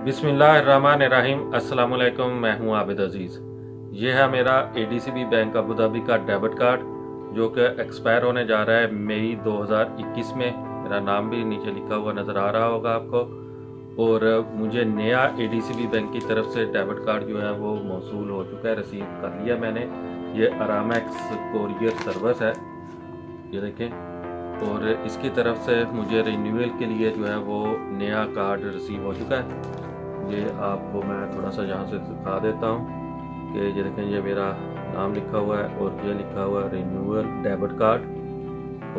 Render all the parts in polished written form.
बिस्मिल्लाहिर्रहमानिर्रहीम। अस्सलाम वालेकुम। मैं हूं आबिद अजीज़। ये है मेरा एडीसीबी बैंक अबू धाबी का डेबिट कार्ड जो कि एक्सपायर होने जा रहा है मई 2021 में। मेरा नाम भी नीचे लिखा हुआ नज़र आ रहा होगा आपको। और मुझे नया एडीसीबी बैंक की तरफ से डेबिट कार्ड जो है वो मौसूल हो चुका है, रिसीव कर लिया मैंने। ये अरामेक्स कोरियर सर्विस है, ये देखें। और इसकी तरफ से मुझे रिन्यूअल के लिए जो है वो नया कार्ड रिसीव हो चुका है। ये आपको मैं थोड़ा सा यहाँ से दिखा देता हूँ कि ये देखें, ये मेरा नाम लिखा हुआ है और ये लिखा हुआ है रिन्यूअल डेबिट कार्ड,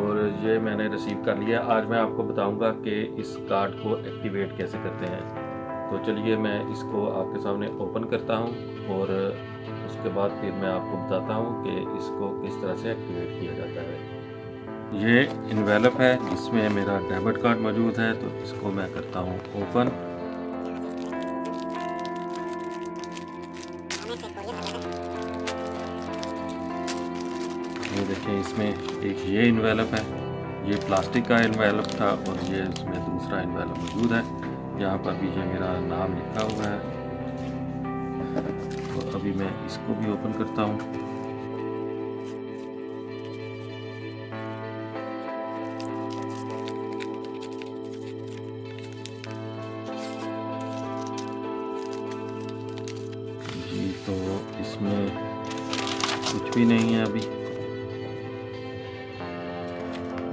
और ये मैंने रिसीव कर लिया। आज मैं आपको बताऊंगा कि इस कार्ड को एक्टिवेट कैसे करते हैं। तो चलिए मैं इसको आपके सामने ओपन करता हूँ और उसके बाद फिर मैं आपको बताता हूँ कि इसको किस तरह से एक्टिवेट किया जाता है। ये इन्वेलप है जिसमें मेरा डेबिट कार्ड मौजूद है, तो इसको मैं करता हूँ ओपन। ये देखें, इसमें एक ये इन्वेलप है, ये प्लास्टिक का इन्वेलप था और ये इसमें दूसरा इन्वेलप मौजूद है। यहाँ पर भी ये मेरा नाम लिखा हुआ है। तो अभी मैं इसको भी ओपन करता हूँ। जी, तो इसमें कुछ भी नहीं है अभी।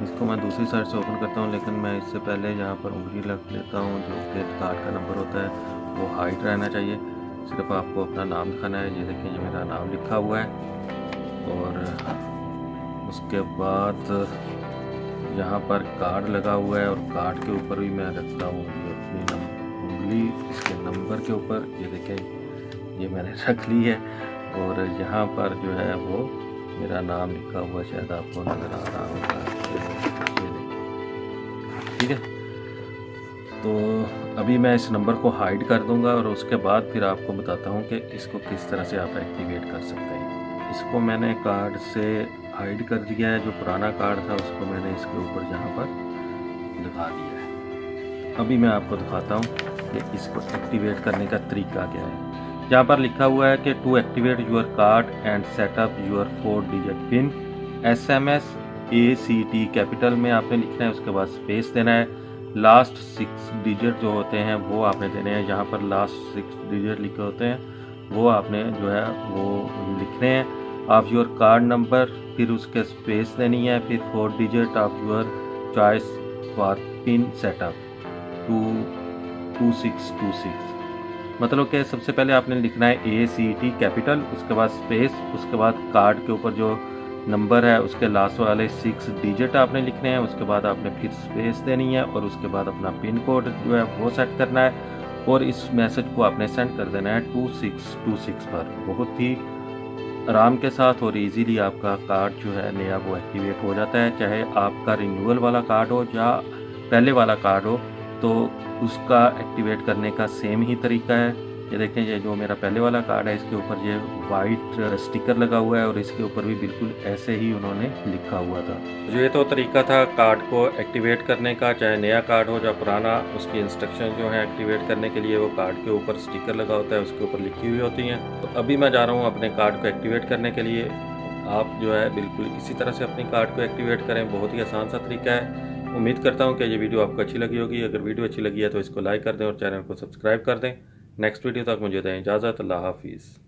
इसको मैं दूसरी साइड से ओपन करता हूँ, लेकिन मैं इससे पहले यहाँ पर उंगली रख लेता हूँ। जो कि कार्ड का नंबर होता है वो हाइड रहना चाहिए, सिर्फ आपको अपना नाम दिखाना है। ये देखिए, ये मेरा नाम लिखा हुआ है। और उसके बाद यहाँ पर कार्ड लगा हुआ है और कार्ड के ऊपर भी मैं रखता हूँ अपनी उंगली इसके नंबर के ऊपर। ये देखें, ये मैंने रख ली है और यहाँ पर जो है वो मेरा नाम लिखा हुआ, शायद आपको नज़र आ रहा होगा। ठीक है, तो अभी मैं इस नंबर को हाइड कर दूंगा और उसके बाद फिर आपको बताता हूँ कि इसको किस तरह से आप एक्टिवेट कर सकते हैं। इसको मैंने कार्ड से हाइड कर दिया है। जो पुराना कार्ड था उसको मैंने इसके ऊपर यहाँ पर लगा दिया है। अभी मैं आपको दिखाता हूँ कि इसको एक्टिवेट करने का तरीका क्या है। यहाँ पर लिखा हुआ है कि to activate your card and set up your 4 digit PIN, SMS ACT capital में आपने लिखना है, उसके बाद स्पेस देना है। लास्ट 6 डिजिट जो होते हैं वो आपने देने हैं। यहाँ पर लास्ट 6 डिजिट लिखे होते हैं वो आपने जो है वो लिखने हैं। ऑफ योर कार्ड नंबर, फिर उसके स्पेस देनी है, फिर 4 digit of your choice for pin setup 2626। मतलब कि सबसे पहले आपने लिखना है ACT कैपिटल, उसके बाद स्पेस, उसके बाद कार्ड के ऊपर जो नंबर है उसके लास्ट वाले 6 डिजिट आपने लिखने हैं। उसके बाद आपने फिर स्पेस देनी है और उसके बाद अपना पिन कोड जो है वो सेट करना है और इस मैसेज को आपने सेंड कर देना है 2626 पर। बहुत ही आराम के साथ और इजीली आपका कार्ड जो है नया वो एक्टिवेट हो जाता है। चाहे आपका रिन्यूअल वाला कार्ड हो या पहले वाला कार्ड हो, तो उसका एक्टिवेट करने का सेम ही तरीका है। ये देखें, ये जो मेरा पहले वाला कार्ड है इसके ऊपर ये वाइट स्टिकर लगा हुआ है और इसके ऊपर भी बिल्कुल ऐसे ही उन्होंने लिखा हुआ था। ये तो तरीका था कार्ड को एक्टिवेट करने का, चाहे नया कार्ड हो या पुराना। उसकी इंस्ट्रक्शन जो है एक्टिवेट करने के लिए वो कार्ड के ऊपर स्टिकर लगा होता है, उसके ऊपर लिखी हुई होती हैं। तो अभी मैं जा रहा हूँ अपने कार्ड को एक्टिवेट करने के लिए। आप जो है बिल्कुल इसी तरह से अपनी कार्ड को एक्टिवेट करें। बहुत ही आसान सा तरीका है। उम्मीद करता हूँ कि ये वीडियो आपको अच्छी लगी होगी। अगर वीडियो अच्छी लगी है तो इसको लाइक कर दें और चैनल को सब्सक्राइब कर दें। नेक्स्ट वीडियो तक मुझे दें इजाज़त। अल्लाह हाफिज़।